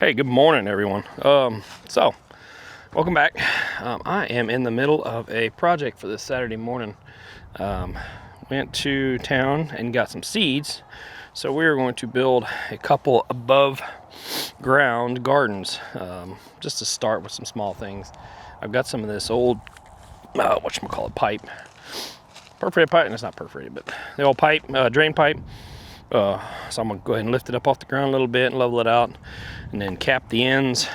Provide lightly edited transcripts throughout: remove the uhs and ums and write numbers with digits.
Hey, good morning, everyone. Welcome back. I am in the middle of a project for this Saturday morning. Went to town and got some seeds, so we are going to build a couple above ground gardens, just to start with some small things. I've got some of this old, pipe, perforated pipe, and it's not perforated, but the old pipe, drain pipe. So I'm gonna go ahead and lift it up off the ground a little bit and level it out, and then cap the ends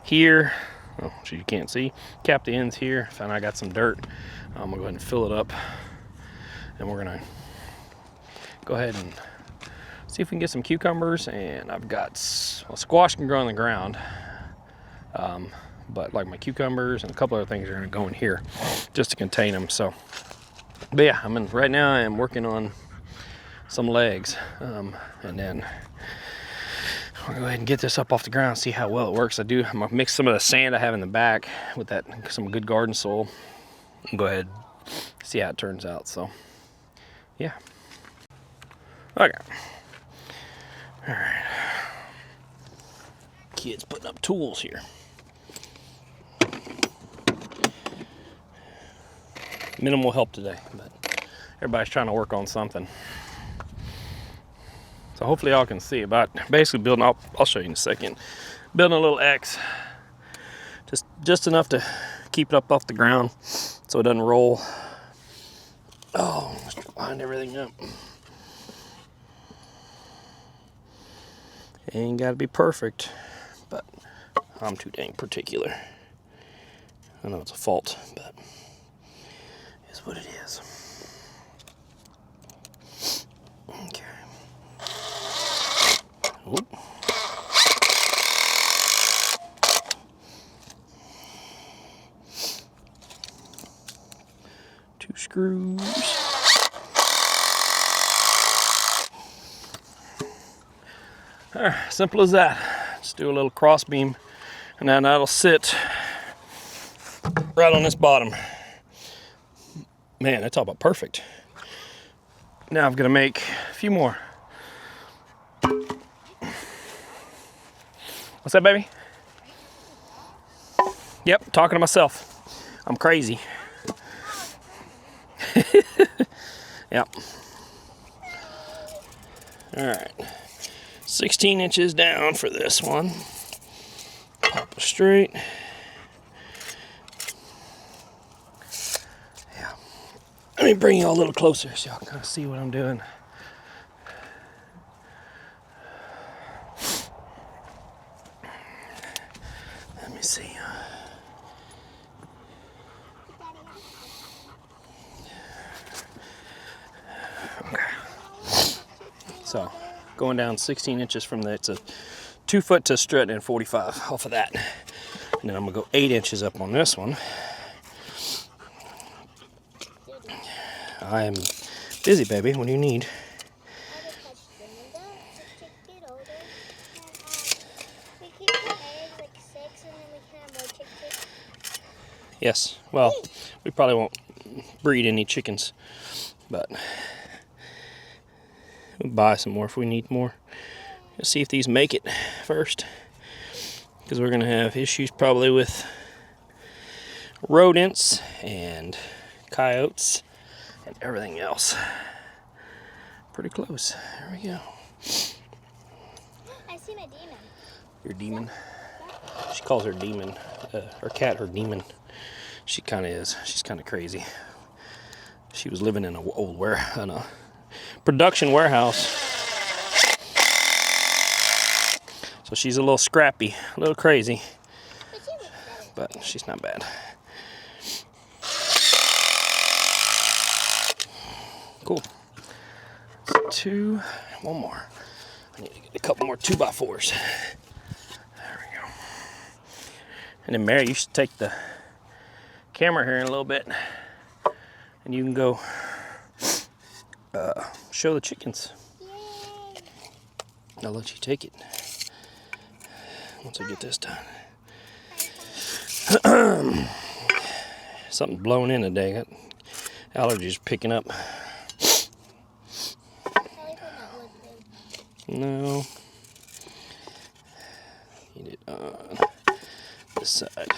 here. Oh, you can't see. Cap the ends here. Found I got some dirt. I'm gonna go ahead and fill it up, and we're gonna go ahead and see if we can get some cucumbers. And I've got squash can grow on the ground, but like my cucumbers and a couple other things are gonna go in here just to contain them. So, but yeah, right now I am working on some legs, and then we'll go ahead and get this up off the ground, see how well it works. I'm gonna mix some of the sand I have in the back with some good garden soil, and go ahead and see how it turns out. So yeah, okay, all right, kids putting up tools here. Minimal help today, but everybody's trying to work on something. So hopefully y'all can see about basically building. I'll show you in a second. Building a little X, just enough to keep it up off the ground so it doesn't roll. Oh, let's line everything up. Ain't gotta be perfect, but I'm too dang particular. I know it's a fault, but it's what it is. Okay. Oop. Two screws. All right, simple as that. Just do a little cross beam, and then that'll sit right on this bottom. Man, that's all about perfect. Now I'm gonna make a few more. What's that, baby? Yep, talking to myself. I'm crazy. Yep. All right. 16 inches down for this one. Pop it straight. Yeah. Let me bring you all a little closer so y'all can kind of see what I'm doing. Let me see. Okay. So, going down 16 inches from there. It's a 2 foot to strut and 45 off of that. And then I'm gonna go 8 inches up on this one. I am busy, baby. What do you need? Yes. Well, we probably won't breed any chickens, but we'll buy some more if we need more. Let's see if these make it first, because we're gonna have issues probably with rodents and coyotes and everything else. Pretty close. There we go. I see my demon. Your demon? She calls her demon. Her cat, her demon. She kind of is. She's kind of crazy. She was living in a production warehouse. So she's a little scrappy, a little crazy, but she's not bad. Cool. One more. I need to get a couple more 2x4s. There we go. And then Mary, you should take the camera here in a little bit, and you can go show the chickens. Yay. I'll let you take it once I get this done. Something's blowing in today. Got allergies picking up. No. Need it on this side.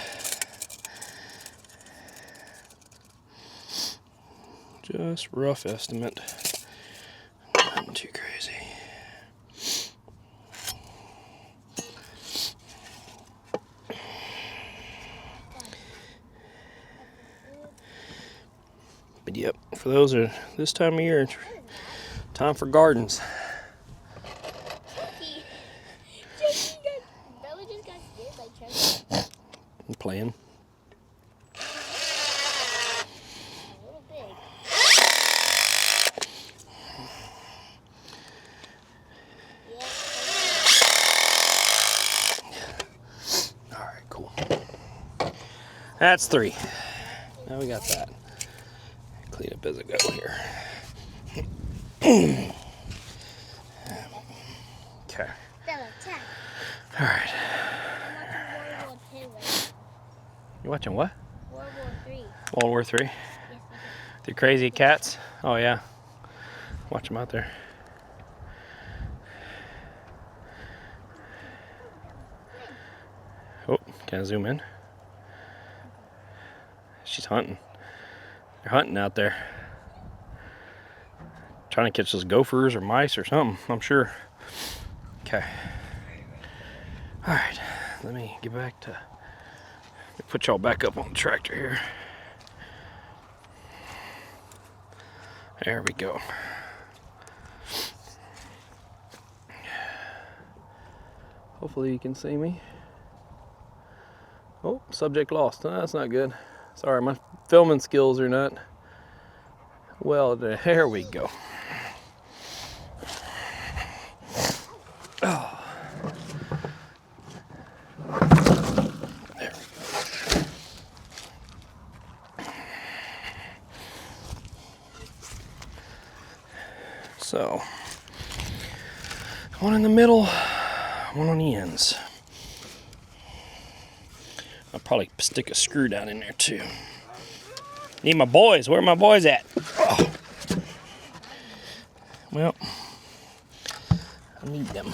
Just rough estimate. Nothing too crazy. But yep, for those are this time of year, time for gardens. Bella just got scared by Chucky. I'm playing. A little big. All right, cool. That's 3. Now we got that. Clean up as I go here. Okay. Bella, tap. All right. I'm watching World War II right You watching what? now. World War III. World War III? Yes, The crazy cats? Oh yeah. Watch them out there. Oh, can I zoom in? She's hunting. They're hunting out there. Trying to catch those gophers or mice or something, I'm sure. Okay. All right, let me get back to, let me put y'all back up on the tractor here. There we go. Hopefully you can see me. Oh, subject lost. No, that's not good. Sorry, my filming skills are not well. There we go. Oh. There we go. So, one in the middle, one on the ends. I'll probably stick a screw down in there too. Need my boys. Where are my boys at? Oh. Well, I need them.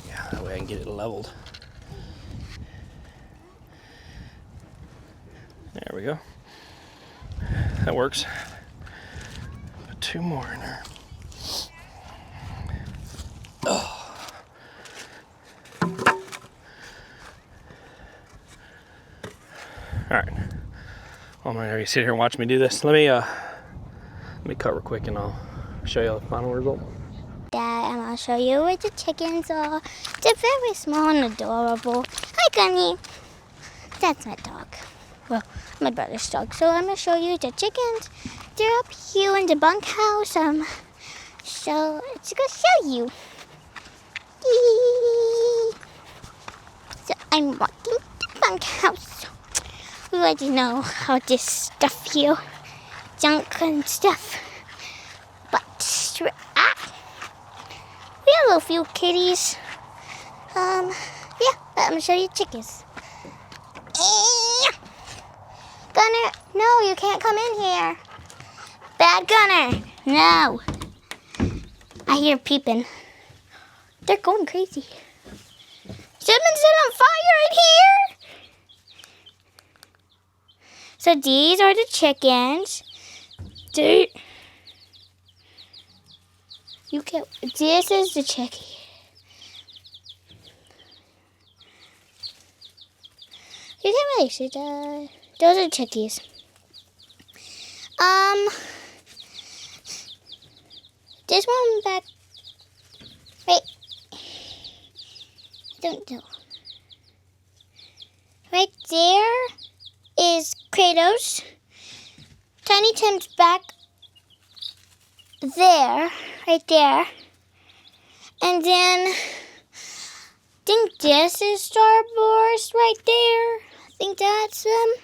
Yeah, that way I can get it leveled. There we go. That works. Put 2 more in there. Oh. All right. Well, I'm gonna have you sit here and watch me do this. Let me cut real quick and I'll show you the final result. Dad, and I'll show you where the chickens are. They're very small and adorable. Hi, Gunny. That's my dog. Well, my brother's dog. So I'm gonna show you the chickens. They're up here in the bunkhouse. So it's gonna show you. Eee. So I'm walking the bunkhouse. We already know how this stuff here, junk and stuff. But we have a few kitties. Yeah, but I'm gonna show you chickens. Gunner, no, you can't come in here. Bad Gunner, no. I hear peeping. They're going crazy. Someone set on fire in here. So these are the chickens. This is the chicken. You can't really see that. Those are chickies. This one back. Wait. I don't know. Right there is Kratos. Tiny Tim's back there, right there. And then I think this is Star Wars right there. I think that's them.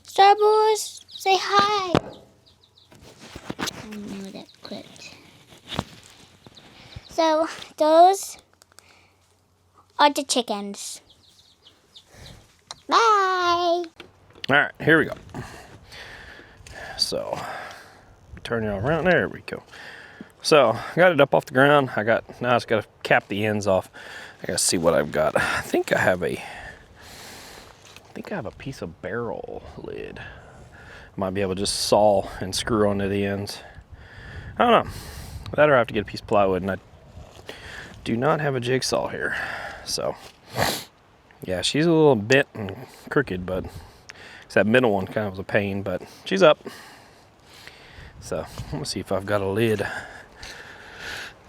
Star Wars, say hi. I know that clipped. So those are the chickens. Bye. All right, here we go. So, turn it all around. There we go. So I got it up off the ground. Now I just got to cap the ends off. I got to see what I've got. I think I have a piece of barrel lid. Might be able to just saw and screw onto the ends. I don't know. That or I have to get a piece of plywood, and I do not have a jigsaw here. So yeah, she's a little bent and crooked, but that middle one kind of was a pain, but she's up. So I'm gonna see if I've got a lid.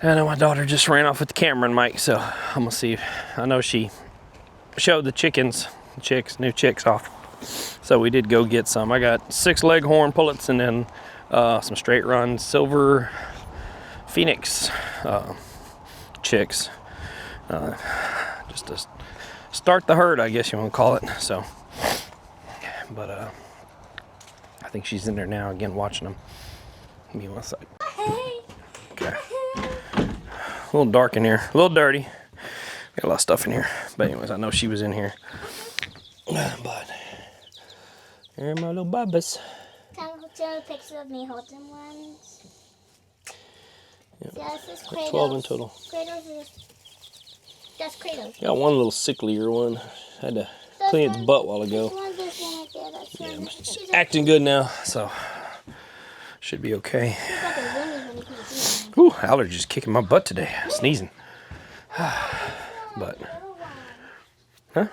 I know my daughter just ran off with the camera and mic, so I'm gonna see. I know she showed the new chicks off. So we did go get some. I got 6 leghorn pullets and then some straight run silver phoenix chicks. Just to start the herd, I guess you want to call it. So, but I think she's in there now again watching them. Give me one sec. Okay. A little dark in here, a little dirty. Got a lot of stuff in here. But anyways, I know she was in here. But here are my little bubbles. Can I show a picture of me holding ones? Yep. Yeah, this is Kratos. 12 in total. That's Kratos. Got one little sicklier one. Had to clean its butt a while ago. This one right there. That's one. It's acting good now, so should be okay. Ooh, allergies kicking my butt today. Sneezing. But, huh?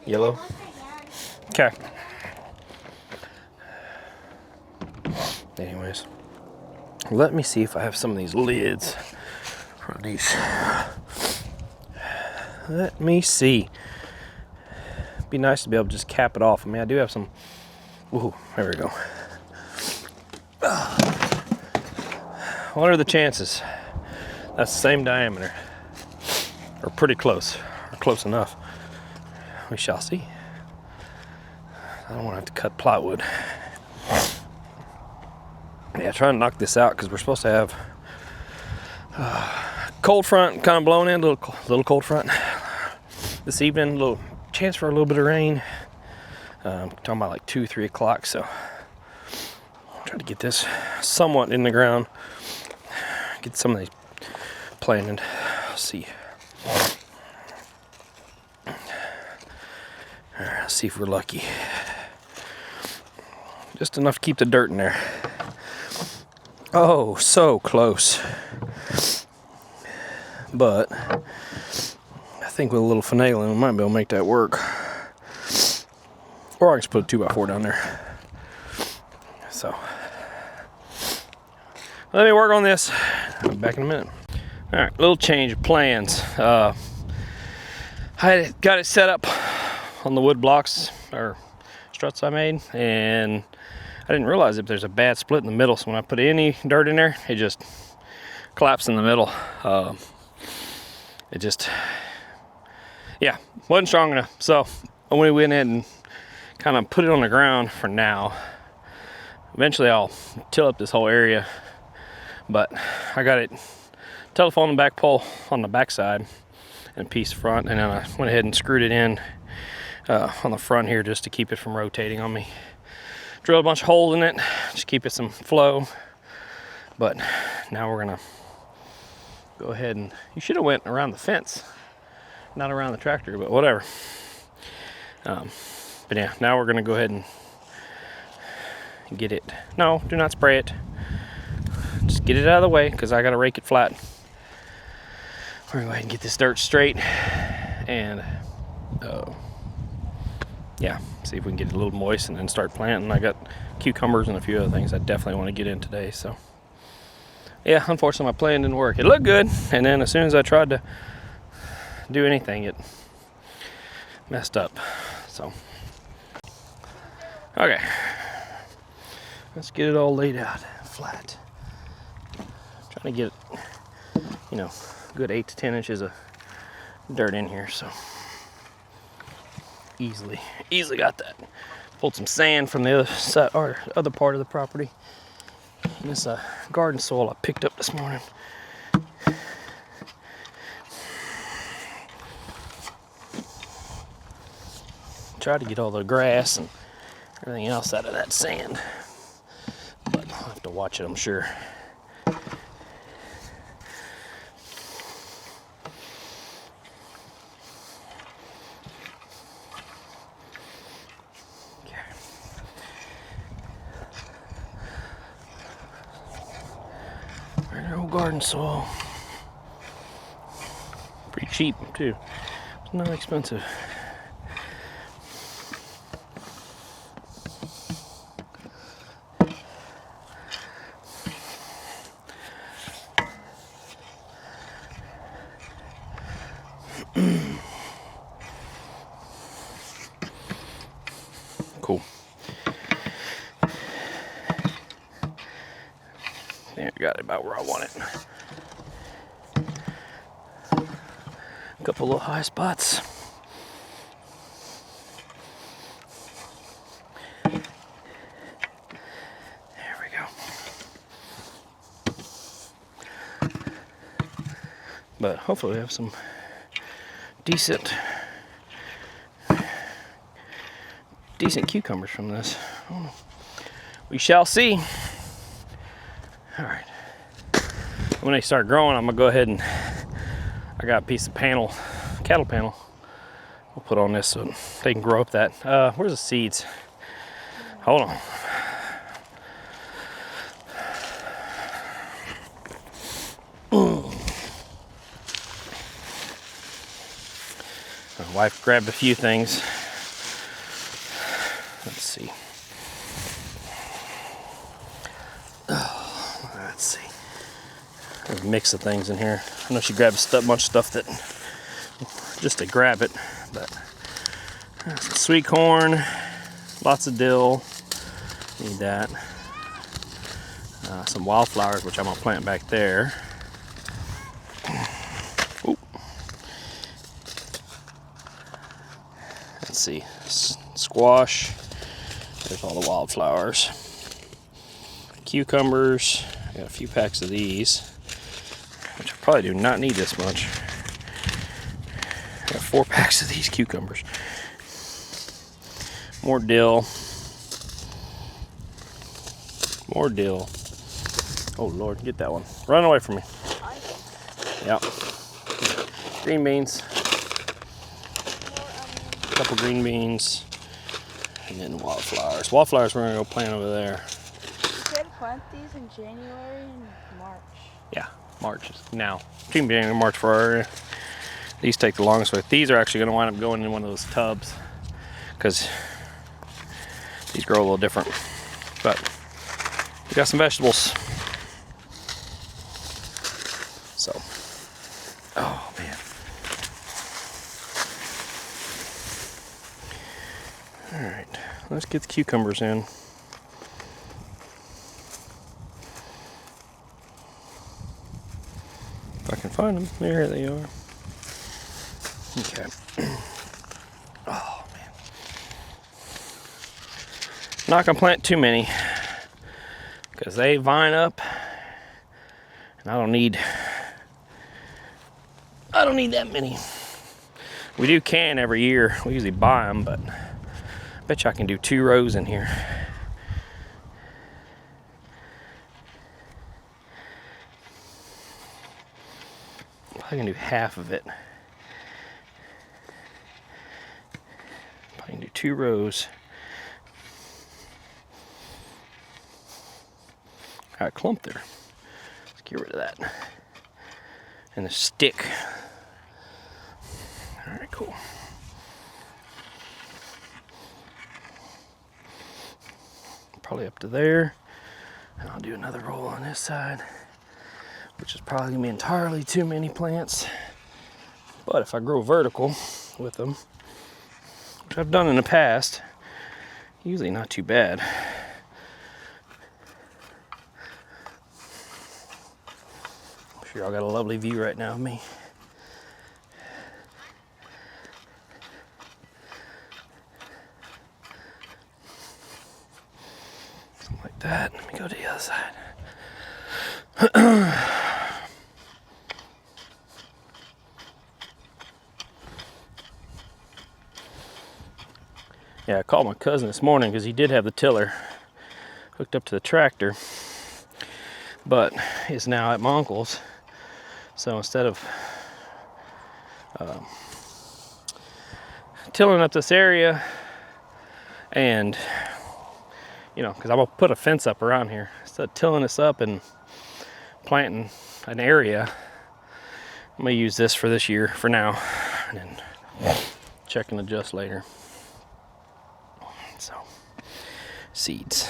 Yellow? Okay. Anyways, let me see if I have some of these lids for these. Let me see. Be nice to be able to just cap it off. I mean, I do have some. Ooh, there we go. What are the chances? That's the same diameter. Or pretty close. Or close enough. We shall see. I don't want to have to cut plywood. Yeah, trying to knock this out because we're supposed to have cold front kind of blowing in, little cold front this evening. A little chance for a little bit of rain. I'm talking about like 2-3 o'clock. So I'll try to get this somewhat in the ground. Get some of these planted. Let's see. Let's see if we're lucky. Just enough to keep the dirt in there. Oh, so close. But I think with a little finagling, we might be able to make that work. Or I can just put a 2x4 down there. So let me work on this. I'll be back in a minute. All right, little change of plans. I got it set up on the wood blocks or struts I made, and I didn't realize if there's a bad split in the middle, so when I put any dirt in there, it just collapsed in the middle. It just, yeah, wasn't strong enough. So I went ahead and kind of put it on the ground for now. Eventually I'll till up this whole area, but I got it telephone and back pole on the back side and a piece front, and then I went ahead and screwed it in on the front here just to keep it from rotating on me. Drilled a bunch of holes in it, just keep it some flow. But now we're gonna go ahead and, you should have went around the fence, not around the tractor, but whatever. But yeah, now we're gonna go ahead and get it. No, do not spray it. Just get it out of the way because I gotta rake it flat. We're gonna go ahead and get this dirt straight and yeah, see if we can get it a little moist and then start planting. I got cucumbers and a few other things I definitely want to get in today. So yeah, unfortunately my plan didn't work. It looked good, and then as soon as I tried to do anything, it messed up. So okay, let's get it all laid out flat. Trying to get, you know, good 8 to 10 inches of dirt in here. So easily got that. Pulled some sand from the other side or other part of the property. And this garden soil I picked up this morning. Tried to get all the grass and everything else out of that sand, but I'll have watch it, I'm sure. Their old garden soil. Pretty cheap too. It's not expensive. Cool. There, got it about where I want it. A couple little high spots. There we go. But hopefully we have some decent cucumbers from this. We shall see. All right. When they start growing, I'm gonna go ahead and I got a piece of panel, cattle panel. We'll put on this so they can grow up that. Where's the seeds? Hold on. My wife grabbed a few things. Let's see. Oh, let's see. There's a mix of things in here. I know she grabbed a bunch of stuff that just to grab it, but some sweet corn, lots of dill. Need that. Some wildflowers, which I'm gonna plant back there. Ooh. Let's see. Squash. There's all the wildflowers. Cucumbers. I got a few packs of these, which I probably do not need this much. I got 4 packs of these cucumbers. More dill. More dill. Oh Lord, get that one. Run away from me. Yep. Green beans. A couple green beans. And then wildflowers. Wildflowers we're gonna go plant over there. You could plant these in January and March. Yeah, March is now. Between January and March for our area. These take the longest way. These are actually gonna wind up going in one of those tubs because these grow a little different. But we got some vegetables. So, oh man. All right, let's get the cucumbers in. If I can find them, there they are. Okay. Oh man. Not gonna plant too many because they vine up, and I don't need that many. We do can every year. We usually buy them, but I bet you I can do 2 rows in here. I can do half of it. I can do 2 rows. Got a clump there. Let's get rid of that. And the stick. All right, cool. Probably up to there. And I'll do another roll on this side, which is probably gonna be entirely too many plants. But if I grow vertical with them, which I've done in the past, usually not too bad. I'm sure y'all got a lovely view right now of me. Something like that. Let me go to the other side. Yeah, I called my cousin this morning because he did have the tiller hooked up to the tractor. but is now at my uncle's. So instead of tilling up this area, and you know, because I'm gonna put a fence up around here, instead of tilling this up and planting an area, I'm gonna use this for this year for now, and then check and adjust later. So, seeds.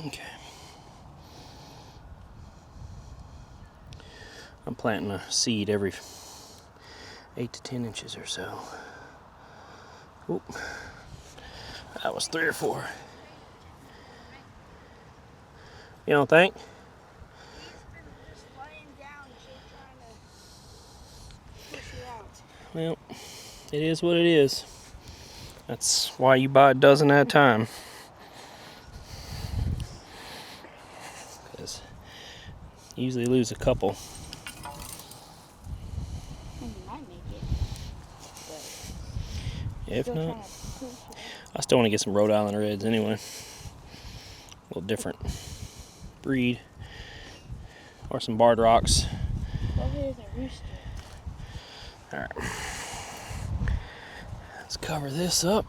Okay. I'm planting a seed every 8 to 10 inches or so. Oop. That was 3 or 4. You don't think? He's been just laying down, just trying to push you out. Well, it is what it is. That's why you buy a dozen at a time. Because you usually lose a couple. And you might make it. But If still not, trying to push you. I still want to get some Rhode Island Reds anyway. A little different breed. Or some Barred Rocks. Over here's a rooster. Alright. Let's cover this up.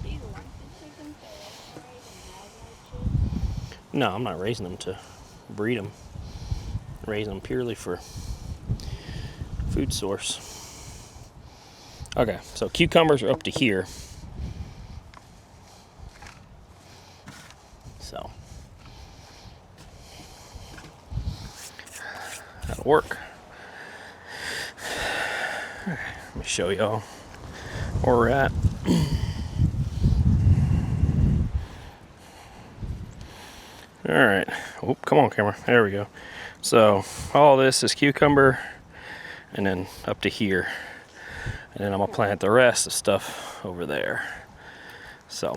Do you like the chickens that are raised and have like chicks? No, I'm not raising them to breed them. I'm raising them purely for food source. Okay, so cucumbers are up to here. So that'll work. Let me show y'all where we're at. All right. Oh, come on, camera. There we go. So all this is cucumber, and then up to here, and then I'm gonna plant the rest of stuff over there. So,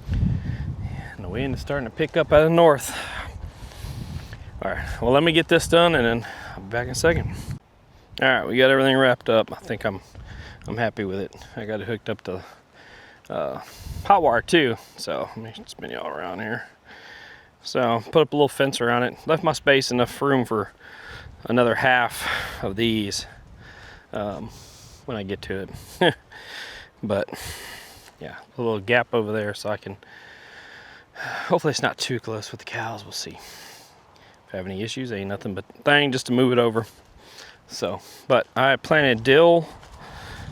and the wind is starting to pick up out of the north. All right. Well, let me get this done, and then I'll be back in a second. All right, we got everything wrapped up. I think I'm happy with it. I got it hooked up to hot wire too. So let me spin y'all around here. So put up a little fence around it. Left my space enough room for another half of these when I get to it. But yeah, a little gap over there so I can, hopefully it's not too close with the cows. We'll see. If I have any issues, ain't nothing but thing just to move it over. So, but I planted dill,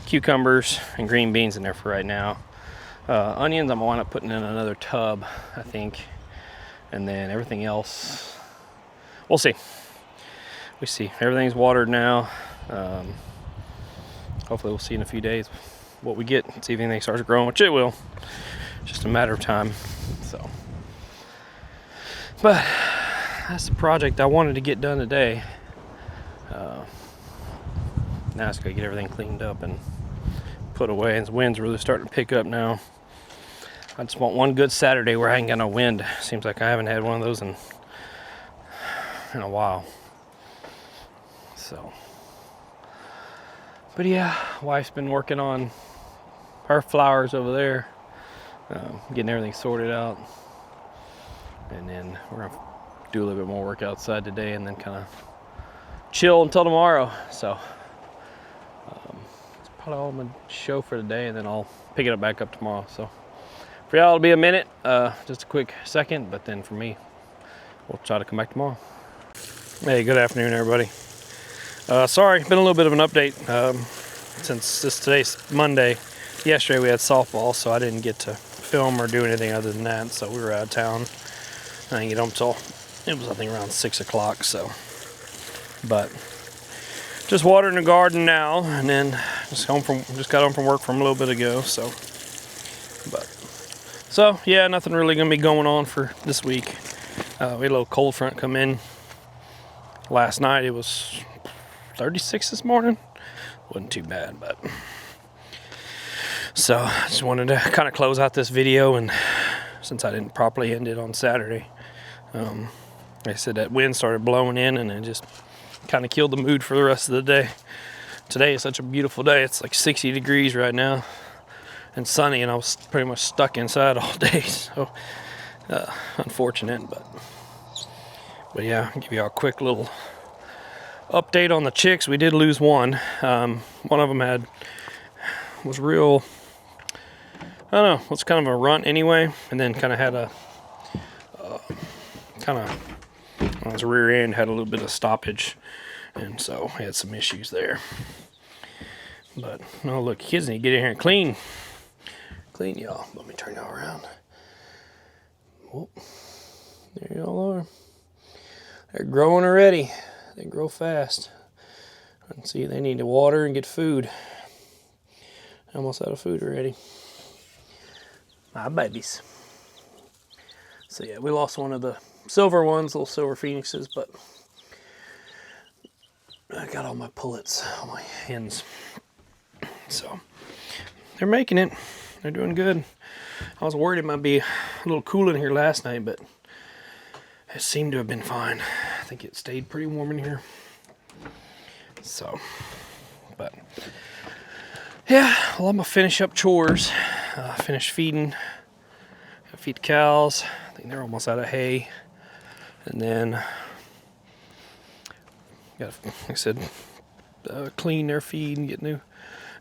cucumbers, and green beans in there for right now. Onions I'm gonna wind up putting in another tub, I think. And then everything else, we'll see. We see. Everything's watered now. Hopefully we'll see in a few days what we get. See if anything starts growing, which it will. Just a matter of time. So, but that's the project I wanted to get done today. Now it's gotta get everything cleaned up and put away. And the wind's really starting to pick up now. I just want one good Saturday where I ain't got no wind. Seems like I haven't had one of those in a while. So, but yeah, wife's been working on her flowers over there, getting everything sorted out, and then we're gonna do a little bit more work outside today, and then kind of chill until tomorrow. So it's probably all I'm gonna show for today, and then I'll pick it up back up tomorrow. So. For y'all, it'll be a minute, just a quick second, but then for me, we'll try to come back tomorrow. Hey, good afternoon, everybody. Sorry, been a little bit of an update since today's Monday. Yesterday we had softball, so I didn't get to film or do anything other than that, so we were out of town. I didn't get home till, it was I think around 6 o'clock, so. But just watering the garden now, and then just got home from work from a little bit ago, so. So yeah, nothing really gonna be going on for this week. We had a little cold front come in last night. It was 36 this morning. Wasn't too bad, but so I just wanted to kind of close out this video, and since I didn't properly end it on Saturday, like I said, that wind started blowing in and it just kind of killed the mood for the rest of the day. Today is such a beautiful day. It's like 60 degrees right now and sunny, and I was pretty much stuck inside all day, so unfortunate. But yeah, I'll give you a quick little update on the chicks. We did lose one. One of them was real, I don't know, was kind of a runt anyway, and then kind of had a on his rear end had a little bit of stoppage, and so he had some issues there. But no, look, kids need to get in here and clean y'all. Let me turn y'all around. Whoop. There y'all are. They're growing already. They grow fast. And see, they need to water and get food. Almost out of food already. My babies. So yeah, we lost one of the silver ones, little silver phoenixes, but I got all my pullets, all my hens. So they're making it. They're doing good. I was worried it might be a little cool in here last night, but it seemed to have been fine. I think it stayed pretty warm in here. So, but yeah, well, I'm gonna finish up chores. Finish feeding. Gotta feed the cows. I think they're almost out of hay. And then, gotta, like I said, clean their feed and get new,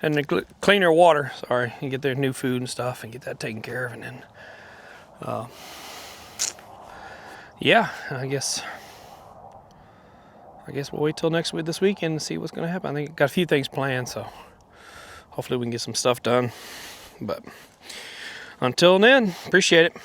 and then clean their water. Sorry, and get their new food and stuff, and get that taken care of. And then, yeah, I guess we'll wait till this weekend and see what's gonna happen. I think got a few things planned, so hopefully we can get some stuff done. But until then, appreciate it.